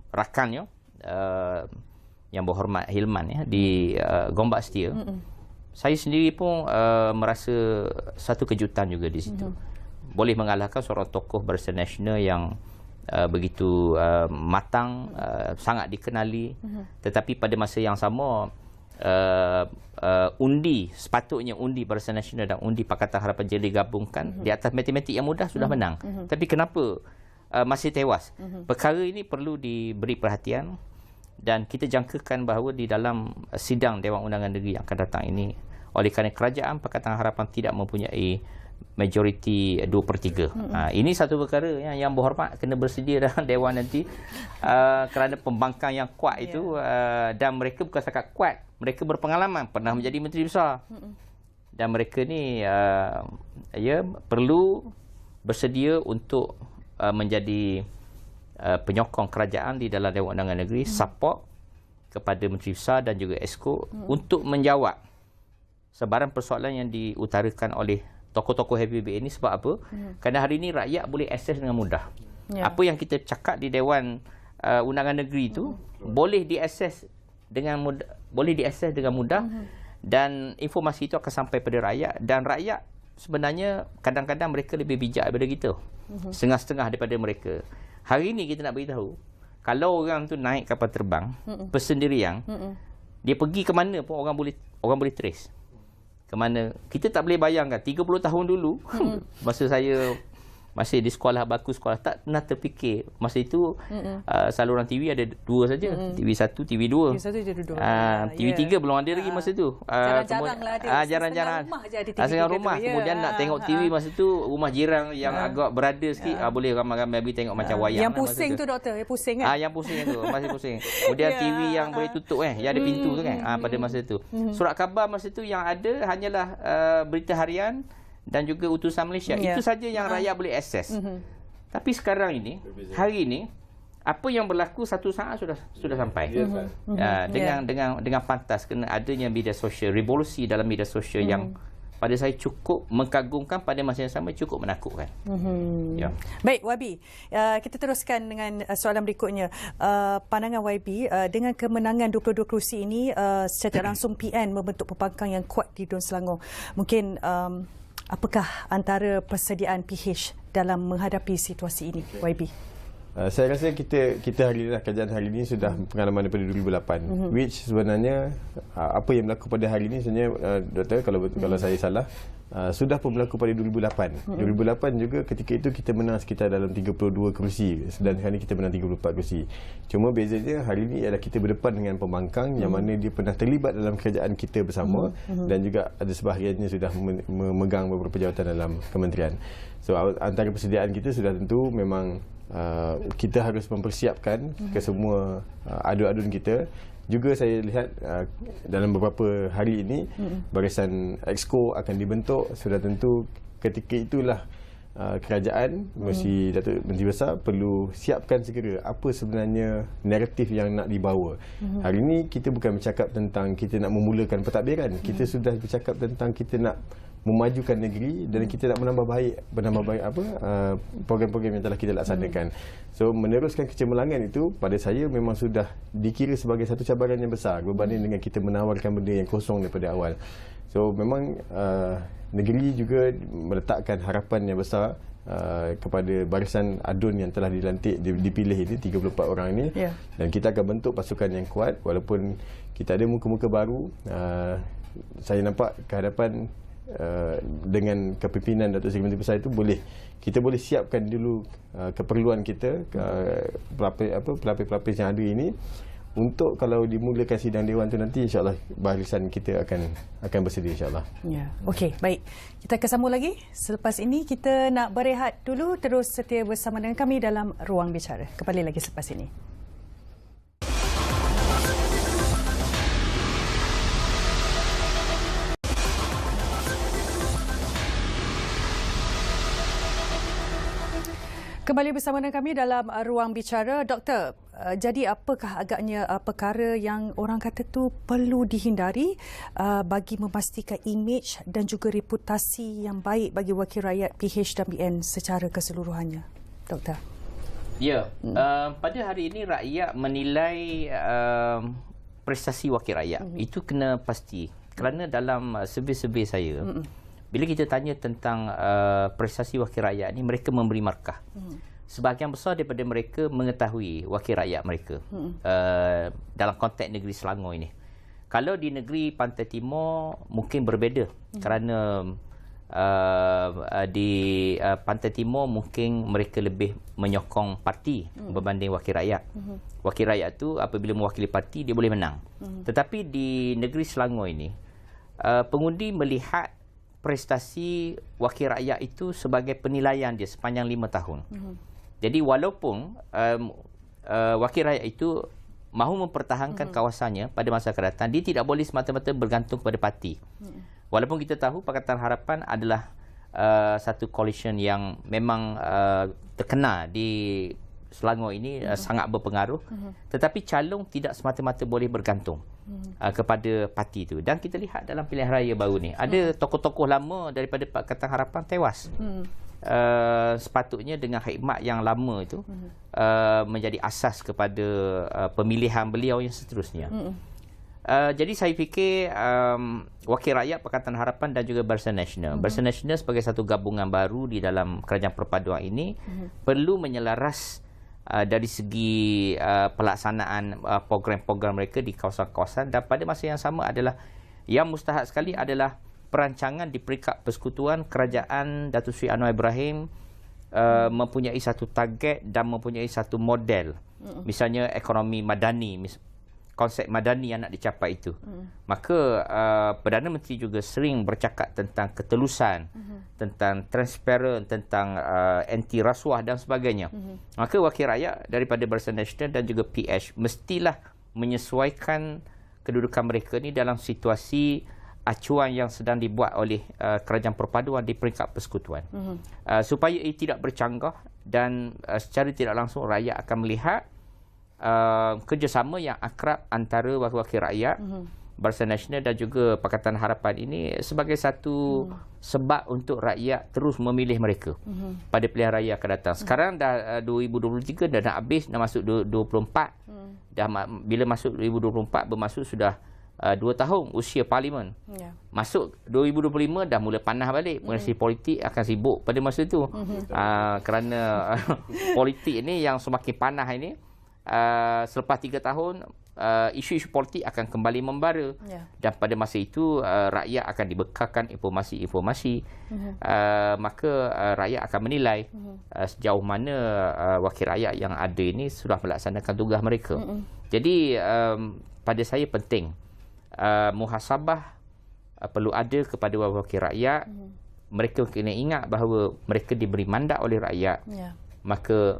rakannya yang berhormat Hilman di Gombak Setia, saya sendiri pun merasa satu kejutan juga di situ. Boleh mengalahkan seorang tokoh Barisan Nasional yang begitu matang, sangat dikenali, tetapi pada masa yang sama sepatutnya undi Barisan Nasional dan undi Pakatan Harapan jadi digabungkan di atas matematik yang mudah sudah menang. Tapi kenapa masih tewas? Perkara ini perlu diberi perhatian dan kita jangkakan bahawa di dalam sidang Dewan Undangan Negeri yang akan datang ini, oleh kerana kerajaan Pakatan Harapan tidak mempunyai majoriti 2/3. Ini satu perkara yang berhormat kena bersedia dalam Dewan nanti kerana pembangkang yang kuat itu dan mereka bukan setakat kuat, mereka berpengalaman, pernah menjadi menteri besar. Dan mereka ni perlu bersedia untuk menjadi penyokong kerajaan di dalam Dewan Undangan Negeri, support kepada menteri besar dan juga Esko untuk menjawab sebarang persoalan yang diutarakan oleh tokoh-tokoh heavyweight ini. Sebab apa? Kerana hari ini rakyat boleh akses dengan mudah. Apa yang kita cakap di Dewan Undangan Negeri itu boleh diakses dengan mudah, dan informasi itu akan sampai pada rakyat, dan rakyat sebenarnya kadang-kadang mereka lebih bijak daripada kita. Setengah-setengah daripada mereka. Hari ini kita nak beritahu, kalau orang tu naik kapal terbang bersendirian, dia pergi ke mana pun orang boleh trace. Ke mana, kita tak boleh bayangkan 30 tahun dulu masa saya masih di sekolah, baku sekolah, tak pernah terfikir masa itu saluran TV ada dua saja, TV1, TV2. TV3 belum ada lagi masa tu. Jarang-jarang lah ada. Jarang-jarang. Setengah rumah. Kemudian nak tengok TV masa tu, rumah jiran yang agak berada sikit, boleh ramai-ramai pergi tengok macam wayang. Yang pusing tu doktor, yang pusing kan? Yang pusing tu, masih pusing. Kemudian TV yang boleh tutup yang ada pintu tu kan, pada masa tu. Surat khabar masa tu yang ada hanyalah berita harian dan juga utusan Malaysia. Itu saja yang rakyat boleh akses. Tapi sekarang ini, hari ini, apa yang berlaku satu saat sudah sampai. Dengan pantas kerana adanya media sosial, revolusi dalam media sosial yang pada saya cukup mengagumkan, pada masa yang sama cukup menakutkan. Baik, YB. Kita teruskan dengan soalan berikutnya. Pandangan YB, dengan kemenangan 22 kerusi ini, secara langsung PN membentuk pembangkang yang kuat di DUN Selangor. Mungkin apakah antara persediaan PH dalam menghadapi situasi ini, YB? Saya rasa kita hari ini, kerajaan hari ini sudah pengalaman daripada 2008, which sebenarnya apa yang berlaku pada hari ini sebenarnya, doktor, kalau saya salah, sudah pun berlaku pada 2008. 2008 juga ketika itu kita menang sekitar dalam 32 kerusi, dan hari ini kita menang 34 kerusi. Cuma bezanya hari ini ialah kita berdepan dengan pembangkang yang mana dia pernah terlibat dalam kerajaan kita bersama, dan juga ada sebahagiannya sudah memegang beberapa jawatan dalam kementerian. So antara persediaan kita sudah tentu memang kita harus mempersiapkan ke semua adun-adun kita. Juga saya lihat dalam beberapa hari ini barisan Exco akan dibentuk. Sudah tentu ketika itulah kerajaan mesti Datuk Menteri Besar perlu siapkan segera apa sebenarnya naratif yang nak dibawa. Hari ini kita bukan bercakap tentang kita nak memulakan pentadbiran. Kita sudah bercakap tentang kita nak memajukan negeri dan kita nak menambah baik program-program yang telah kita laksanakan. So meneruskan kecemerlangan itu pada saya memang sudah dikira sebagai satu cabaran yang besar berbanding dengan kita menawarkan benda yang kosong daripada awal. So memang negeri juga meletakkan harapan yang besar kepada barisan ADUN yang telah dipilih ini 34 orang ini, dan kita akan bentuk pasukan yang kuat walaupun kita ada muka-muka baru. Saya nampak kehadapan dengan kepimpinan Datuk Seri Menteri Besar itu kita boleh siapkan dulu keperluan kita, pelapis-pelapis yang ada ini, untuk kalau dimulakan sidang Dewan tu nanti, insyaAllah barisan kita akan bersedia, insyaAllah. Ya, okey, baik. Kita akan sambung lagi. Selepas ini kita nak berehat dulu, terus setia bersama dengan kami dalam Ruang Bicara. Kembali lagi selepas ini. Kembali bersama dengan kami dalam Ruang Bicara. Doktor, jadi apakah agaknya perkara yang orang kata tu perlu dihindari bagi memastikan imej dan juga reputasi yang baik bagi wakil rakyat PH dan BN secara keseluruhannya, Doktor? Ya, pada hari ini rakyat menilai prestasi wakil rakyat. Itu kena pasti. Kerana dalam survey-survey saya, bila kita tanya tentang prestasi wakil rakyat ni, mereka memberi markah. Sebahagian besar daripada mereka mengetahui wakil rakyat mereka dalam konteks negeri Selangor ini. Kalau di negeri Pantai Timur mungkin berbeza, kerana di Pantai Timur mungkin mereka lebih menyokong parti berbanding wakil rakyat. Wakil rakyat tu apabila mewakili parti dia boleh menang. Tetapi di negeri Selangor ini pengundi melihat prestasi wakil rakyat itu sebagai penilaian dia sepanjang 5 tahun. Jadi walaupun wakil rakyat itu mahu mempertahankan kawasannya pada masa akan datang, dia tidak boleh semata-mata bergantung kepada parti. Walaupun kita tahu Pakatan Harapan adalah satu coalition yang memang terkenal di Selangor ini, sangat berpengaruh, tetapi calon tidak semata-mata boleh bergantung kepada parti itu. Dan kita lihat dalam pilihan raya baru ni, ada tokoh-tokoh lama daripada Pakatan Harapan tewas. Sepatutnya dengan khidmat yang lama itu menjadi asas kepada pemilihan beliau yang seterusnya. Jadi saya fikir wakil rakyat Pakatan Harapan dan juga Barisan Nasional. Barisan Nasional sebagai satu gabungan baru di dalam kerajaan perpaduan ini perlu menyelaras dari segi pelaksanaan program-program mereka di kawasan-kawasan, dan pada masa yang sama adalah yang mustahak sekali adalah perancangan di peringkat persekutuan kerajaan Datuk Seri Anwar Ibrahim mempunyai satu target dan mempunyai satu model. Misalnya ekonomi madani, konsep madani yang nak dicapai itu. Maka Perdana Menteri juga sering bercakap tentang ketelusan, tentang transparan, tentang anti rasuah dan sebagainya. Maka wakil rakyat daripada Barisan Nasional dan juga PH mestilah menyesuaikan kedudukan mereka ni dalam situasi acuan yang sedang dibuat oleh kerajaan perpaduan di peringkat persekutuan. Supaya ia tidak bercanggah dan secara tidak langsung rakyat akan melihat kerjasama yang akrab antara wakil rakyat, Barisan Nasional dan juga Pakatan Harapan ini sebagai satu sebab untuk rakyat terus memilih mereka pada pilihan raya akan datang. Sekarang dah 2023 dah nak habis, dah masuk 2024. Dah bila masuk 2024 bermaksud sudah 2 tahun usia parlimen. Masuk 2025 dah mula panas balik. Mengenai politik akan sibuk pada masa itu. Kerana politik ini yang semakin panas ini, selepas 3 tahun isu-isu politik akan kembali membara, dan pada masa itu rakyat akan dibekalkan informasi-informasi. Maka rakyat akan menilai sejauh mana wakil rakyat yang ada ini sudah melaksanakan tugas mereka. Jadi pada saya penting muhasabah perlu ada kepada wakil rakyat. Mereka kena ingat bahawa mereka diberi mandat oleh rakyat. Maka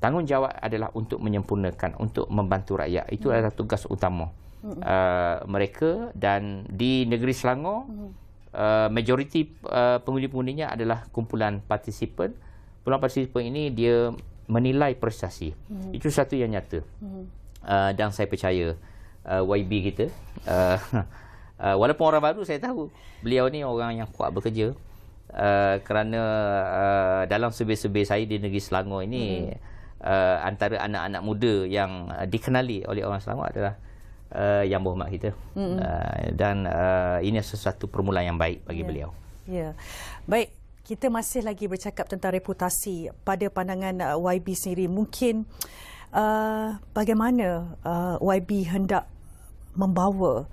tanggungjawab adalah untuk menyempurnakan, untuk membantu rakyat. Itu adalah tugas utama mereka. Dan di negeri Selangor, majoriti pengundi-pengundinya adalah kumpulan partisipan. Kumpulan partisipan ini dia menilai prestasi. Itu satu yang nyata. Dan saya percaya YB kita walaupun orang baru, saya tahu beliau ni orang yang kuat bekerja. Kerana dalam survey-survey saya di negeri Selangor ini, antara anak-anak muda yang dikenali oleh orang Selangor adalah Yang Berhormat kita. Dan ini sesuatu permulaan yang baik bagi beliau. Ya. Baik, kita masih lagi bercakap tentang reputasi. Pada pandangan YB sendiri, mungkin bagaimana YB hendak membawa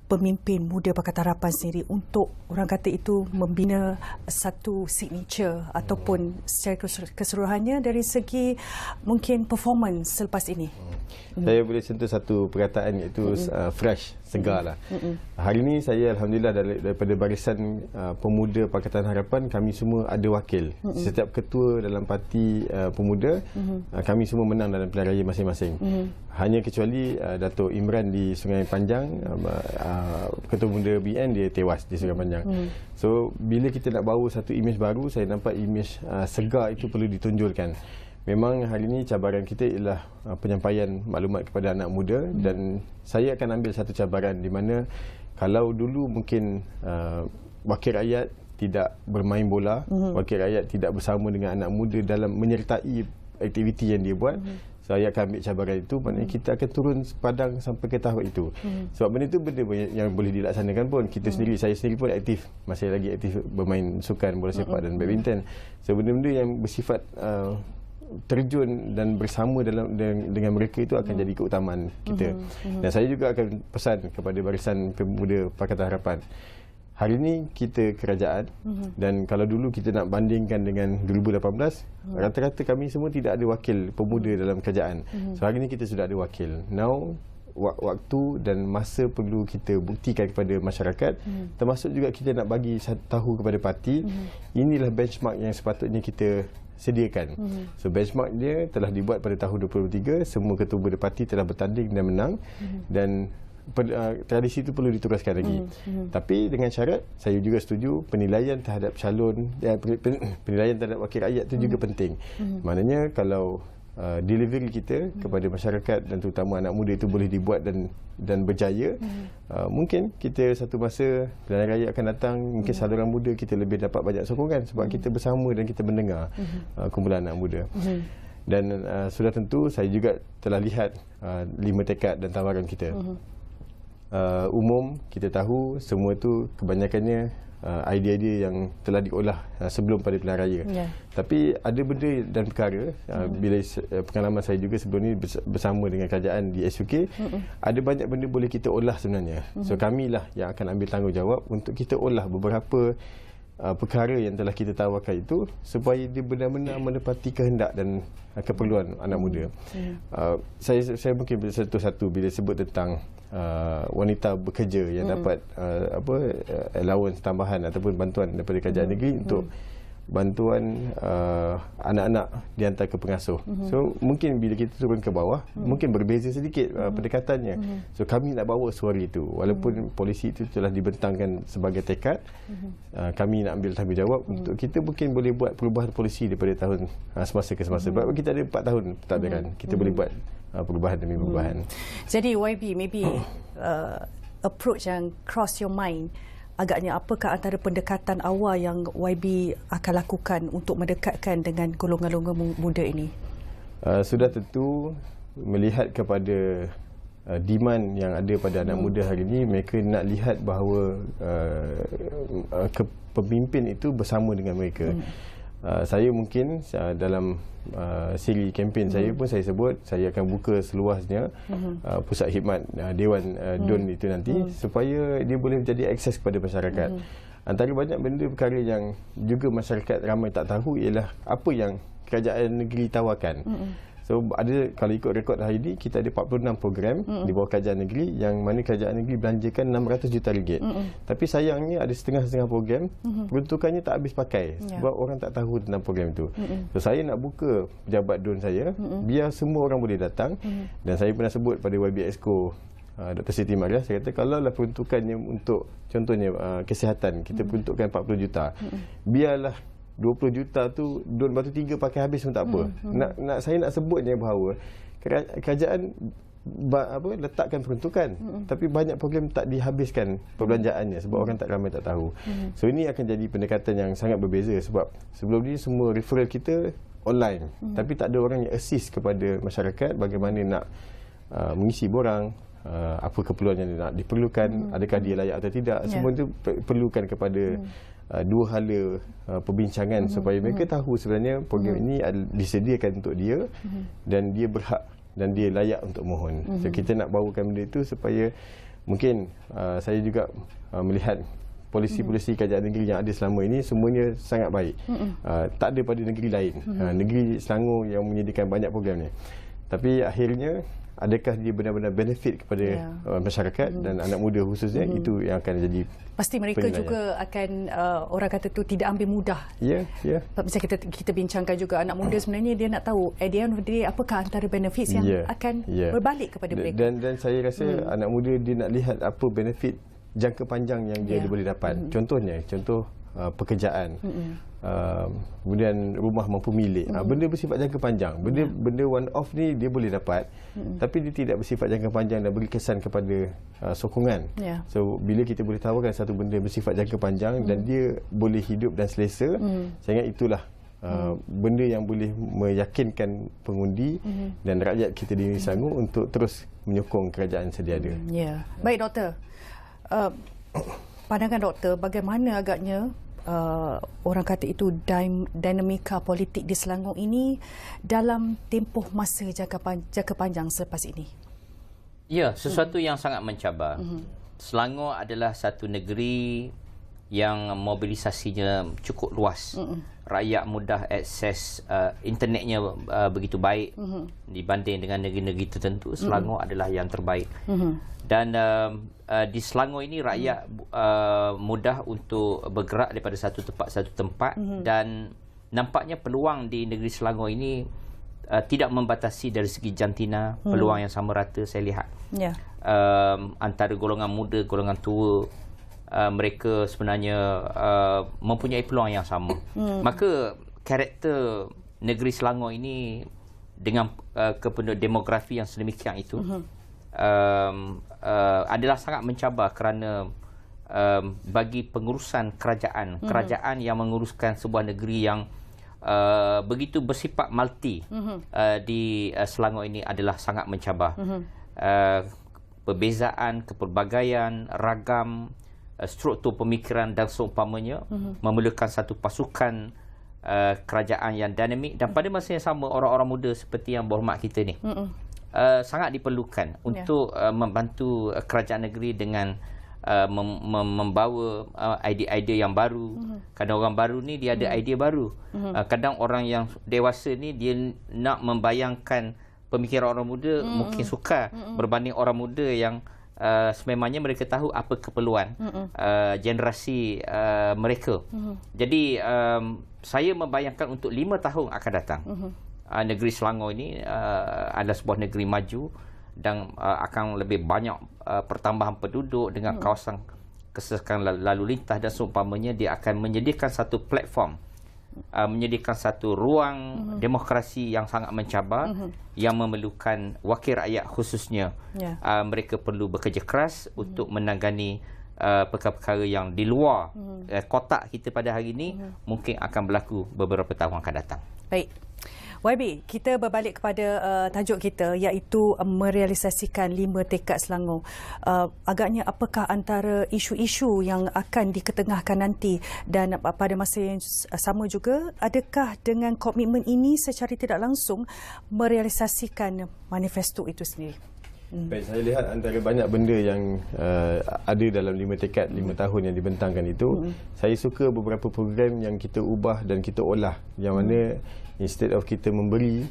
pemimpin muda Pakatan Harapan sendiri untuk orang kata itu membina satu signature ataupun secara keseluruhannya dari segi mungkin performance selepas ini. Saya boleh sentuh satu perkataan iaitu fresh, segar lah. Hari ini saya Alhamdulillah daripada barisan pemuda Pakatan Harapan, kami semua ada wakil. Setiap ketua dalam parti pemuda, kami semua menang dalam pilihan raya masing-masing. Hanya kecuali Dato' Imran di Sungai Panjang, Ketua Muda BN, dia tewas di Sungai Panjang. So bila kita nak bawa satu imej baru, saya nampak imej segar itu perlu ditonjolkan. Memang hari ini cabaran kita ialah penyampaian maklumat kepada anak muda, dan saya akan ambil satu cabaran di mana kalau dulu mungkin wakil rakyat tidak bermain bola, wakil rakyat tidak bersama dengan anak muda dalam menyertai aktiviti yang dia buat, saya akan ambil cabaran itu. Maknanya kita akan turun padang sampai ke tahap itu. Sebab benda itu benda yang boleh dilaksanakan pun. Kita sendiri, saya sendiri pun aktif, masih lagi aktif bermain sukan, bola sepak dan badminton. So benda-benda yang bersifat terjun dan bersama dengan mereka itu akan jadi keutamaan kita. Dan saya juga akan pesan kepada barisan pemuda Pakatan Harapan. Hari ini kita kerajaan, dan kalau dulu kita nak bandingkan dengan 2018, rata-rata kami semua tidak ada wakil pemuda dalam kerajaan. So hari ini kita sudah ada wakil. Now waktu dan masa perlu kita buktikan kepada masyarakat, termasuk juga kita nak bagi tahu kepada parti, inilah benchmark yang sepatutnya kita sediakan. So benchmark dia telah dibuat pada tahun 2023, semua ketua parti telah bertanding dan menang, dan tradisi itu perlu diteruskan lagi. Tapi dengan syarat, saya juga setuju penilaian terhadap calon, penilaian terhadap wakil rakyat itu juga penting. Maknanya kalau delivery kita kepada masyarakat dan terutama anak muda itu boleh dibuat dan berjaya, mungkin kita satu masa pilihan raya akan datang, mungkin saluran muda kita lebih dapat banyak sokongan sebab kita bersama dan kita mendengar kumpulan anak muda. Dan sudah tentu saya juga telah lihat 5 tekad dan tawaran kita. Umum kita tahu semua itu kebanyakannya idea-idea yang telah diolah sebelum pada pilihan raya. Tapi ada benda dan perkara, bila pengalaman saya juga sebelum ini bersama dengan kerajaan di SUK, ada banyak benda boleh kita olah sebenarnya. So kamilah yang akan ambil tanggungjawab untuk kita olah beberapa perkara yang telah kita tawarkan itu supaya dia benar-benar menepati kehendak dan keperluan anak muda. Saya mungkin satu-satu bila sebut tentang wanita bekerja yang dapat allowance tambahan ataupun bantuan daripada kerajaan negeri untuk bantuan anak-anak dihantar ke pengasuh. So mungkin bila kita turun ke bawah, mungkin berbeza sedikit pendekatannya. So kami nak bawa suara itu, walaupun polisi itu telah dibentangkan sebagai tekad, kami nak ambil tanggungjawab untuk kita mungkin boleh buat perubahan polisi daripada tahun semasa ke semasa. Sebab kita ada 4 tahun pentadbiran, kita boleh buat perubahan demi perubahan. Jadi YB, maybe approach yang cross your mind, agaknya apakah antara pendekatan awal yang YB akan lakukan untuk mendekatkan dengan golongan-golongan muda ini? Sudah tentu melihat kepada demand yang ada pada anak muda hari ini, mereka nak lihat bahawa pemimpin itu bersama dengan mereka. Saya mungkin dalam siri kempen saya pun saya sebut saya akan buka seluasnya pusat khidmat Dewan DUN itu nanti supaya dia boleh menjadi akses kepada masyarakat. Antara banyak benda perkara yang juga masyarakat ramai tak tahu ialah apa yang kerajaan negeri tawarkan. So ada, kalau ikut rekod hari ini, kita ada 46 program di bawah kerajaan negeri yang mana kerajaan negeri belanjakan 600 juta ringgit. Tapi sayangnya ada setengah-setengah program peruntukannya tak habis pakai sebab orang tak tahu tentang program itu. So saya nak buka pejabat DUN saya biar semua orang boleh datang, dan saya pernah sebut pada YB Exco Dr. Siti Mariah, saya kata kalau lah peruntukannya untuk contohnya kesihatan kita peruntukkan 40 juta, biarlah 20 juta tu DUN batu 3 pakai habis pun tak apa. Saya nak sebutnya bahawa kerajaan letakkan peruntukan, tapi banyak program tak dihabiskan perbelanjaannya sebab orang tak ramai tak tahu. So ini akan jadi pendekatan yang sangat berbeza sebab sebelum ni semua referral kita online, tapi tak ada orang yang assist kepada masyarakat bagaimana nak mengisi borang, apa keperluan yang nak diperlukan, adakah dia layak atau tidak. Semua itu perlukan kepada dua hala perbincangan supaya mereka tahu sebenarnya program ini disediakan untuk dia dan dia berhak dan dia layak untuk mohon. So kita nak bawakan benda itu supaya mungkin saya juga melihat polisi-polisi kerajaan negeri yang ada selama ini semuanya sangat baik. Tak ada pada negeri lain. Negeri Selangor yang menyediakan banyak program ni. Tapi akhirnya adakah dia benar-benar benefit kepada masyarakat dan anak muda khususnya, itu yang akan jadi pasti mereka penilaian juga akan orang kata tu tidak ambil mudah. Macam kita bincangkan juga anak muda sebenarnya dia nak tahu at the end of the day apakah antara benefits yang akan berbalik kepada mereka. Dan saya rasa anak muda dia nak lihat apa benefit jangka panjang yang dia boleh dapat. Contoh pekerjaan, kemudian rumah mampu milik, benda bersifat jangka panjang. Benda one off ni dia boleh dapat, tapi dia tidak bersifat jangka panjang dan beri kesan kepada sokongan. So bila kita boleh tawarkan satu benda bersifat jangka panjang dan dia boleh hidup dan selesa, saya ingat itulah benda yang boleh meyakinkan pengundi dan rakyat kita di Selangor untuk terus menyokong kerajaan sedia ada. Baik doktor, pandangan doktor bagaimana agaknya orang kata itu dinamika politik di Selangor ini dalam tempoh masa jangka panjang selepas ini? Ya, sesuatu yang sangat mencabar. Selangor adalah satu negeri yang mobilisasinya cukup luas. Rakyat mudah akses internetnya begitu baik dibanding dengan negeri-negeri tertentu. Selangor adalah yang terbaik. Dan di Selangor ini rakyat mudah untuk bergerak daripada satu tempat dan nampaknya peluang di negeri Selangor ini tidak membatasi dari segi jantina, peluang yang sama rata saya lihat. Antara golongan muda, golongan tua, mereka sebenarnya mempunyai peluang yang sama. Maka karakter negeri Selangor ini dengan kepenuh demografi yang sedemikian itu adalah sangat mencabar kerana bagi pengurusan kerajaan yang menguruskan sebuah negeri yang begitu bersifat multi di Selangor ini adalah sangat mencabar. Perbezaan, kepelbagaian, ragam struktur pemikiran dan seumpamanya memerlukan satu pasukan kerajaan yang dinamik, dan pada masa yang sama orang-orang muda seperti yang berhormat kita ni sangat diperlukan untuk membantu kerajaan negeri dengan membawa idea-idea yang baru. Kadang orang baru ni dia ada idea baru. Kadang orang yang dewasa ni dia nak membayangkan pemikiran orang muda mungkin sukar berbanding orang muda yang sememangnya mereka tahu apa keperluan generasi mereka. Jadi saya membayangkan untuk 5 tahun akan datang negeri Selangor ini adalah sebuah negeri maju dan akan lebih banyak pertambahan penduduk dengan kawasan kesesakan lalu lintas dan seumpamanya. Dia akan menyediakan satu platform, menyediakan satu ruang demokrasi yang sangat mencabar yang memerlukan wakil rakyat khususnya. Mereka perlu bekerja keras untuk menangani perkara-perkara yang di luar kotak kita pada hari ini mungkin akan berlaku beberapa tahun akan datang. Baik. YB, kita berbalik kepada tajuk kita iaitu merealisasikan 5 tekad Selangor. Agaknya apakah antara isu-isu yang akan diketengahkan nanti, dan pada masa yang sama juga adakah dengan komitmen ini secara tidak langsung merealisasikan manifesto itu sendiri? Baik, saya lihat antara banyak benda yang ada dalam 5 tekad 5 tahun yang dibentangkan itu, saya suka beberapa program yang kita ubah dan kita olah, yang mana instead of kita memberi,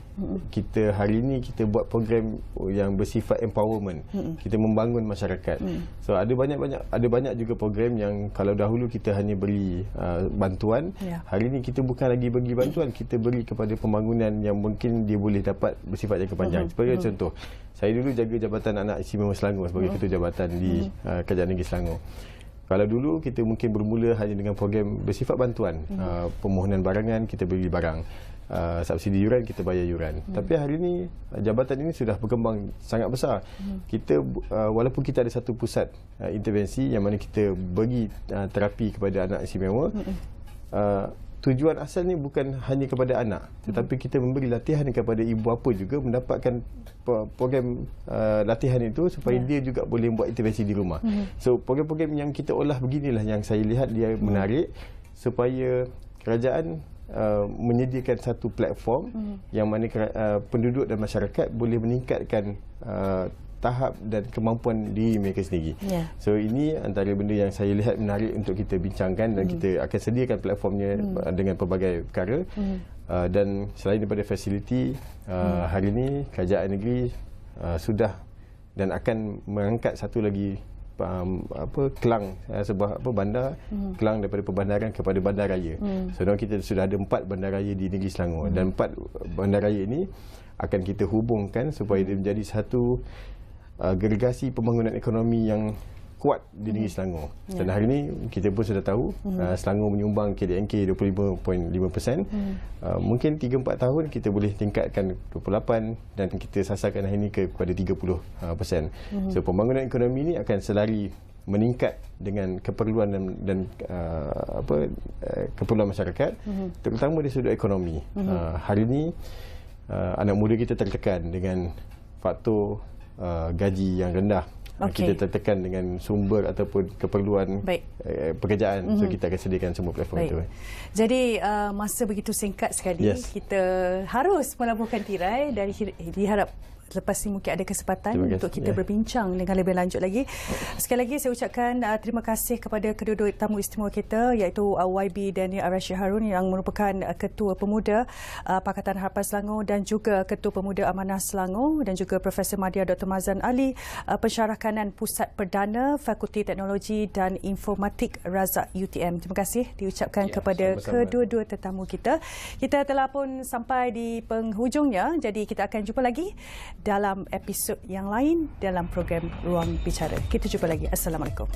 kita hari ini kita buat program yang bersifat empowerment. Kita membangun masyarakat. So ada banyak juga program yang kalau dahulu kita hanya beri bantuan, hari ini kita bukan lagi bagi bantuan, kita beri kepada pembangunan yang mungkin dia boleh dapat bersifat jangka panjang. Sebagai contoh, saya dulu jaga Jabatan Anak Istimewa Selangor sebagai ketua jabatan di Kerajaan Negeri Selangor. Kalau dulu kita mungkin bermula hanya dengan program bersifat bantuan, permohonan barangan, kita beri barang. subsidi yuran, kita bayar yuran. Tapi hari ini jabatan ini sudah berkembang sangat besar. Kita walaupun kita ada satu pusat intervensi yang mana kita bagi terapi kepada anak istimewa, tujuan asal ni bukan hanya kepada anak, tetapi kita memberi latihan kepada ibu bapa juga mendapatkan program latihan itu supaya dia juga boleh buat intervensi di rumah. So program-program yang kita olah beginilah yang saya lihat dia menarik, supaya kerajaan menyediakan satu platform yang mana penduduk dan masyarakat boleh meningkatkan tahap dan kemampuan diri mereka sendiri. So ini antara benda yang saya lihat menarik untuk kita bincangkan, dan kita akan sediakan platformnya dengan pelbagai perkara. Dan selain daripada fasiliti, hari ini kerajaan negeri sudah dan akan mengangkat satu lagi kelang, sebuah bandar, kelang daripada perbandaran kepada bandaraya. So kita sudah ada 4 bandaraya di negeri Selangor, dan 4 bandaraya ini akan kita hubungkan supaya dia menjadi satu gergasi pembangunan ekonomi yang kuat di negeri Selangor. Dan hari ini kita pun sudah tahu Selangor menyumbang KDNK 25.5%. Mungkin 3-4 tahun kita boleh tingkatkan 28, dan kita sasarkan hari ini kepada 30%. So pembangunan ekonomi ini akan selari meningkat dengan keperluan dan keperluan masyarakat, terutama dari sudut ekonomi. Hari ini anak muda kita tertekan dengan faktor gaji yang rendah. Kita tertekan dengan sumber ataupun keperluan pekerjaan. So kita akan sediakan semua platform itu. Jadi masa begitu singkat sekali, kita harus melabuhkan tirai, dan diharap lepas ini mungkin ada kesempatan untuk kita berbincang dengan lebih lanjut lagi. Sekali lagi saya ucapkan terima kasih kepada kedua-dua tamu istimewa kita, iaitu YB Daniel Ar-Rashid Harun yang merupakan Ketua Pemuda Pakatan Harapan Selangor dan juga Ketua Pemuda Amanah Selangor, dan juga Profesor Madya Dr. Mazlan Ali, Pensyarah Kanan Pusat Perdana Fakulti Teknologi dan Informatik Razak UTM. Terima kasih diucapkan kepada kedua-dua tetamu kita. Kita telah pun sampai di penghujungnya, jadi kita akan jumpa lagi dalam episod yang lain dalam program Ruang Bicara. Kita jumpa lagi. Assalamualaikum.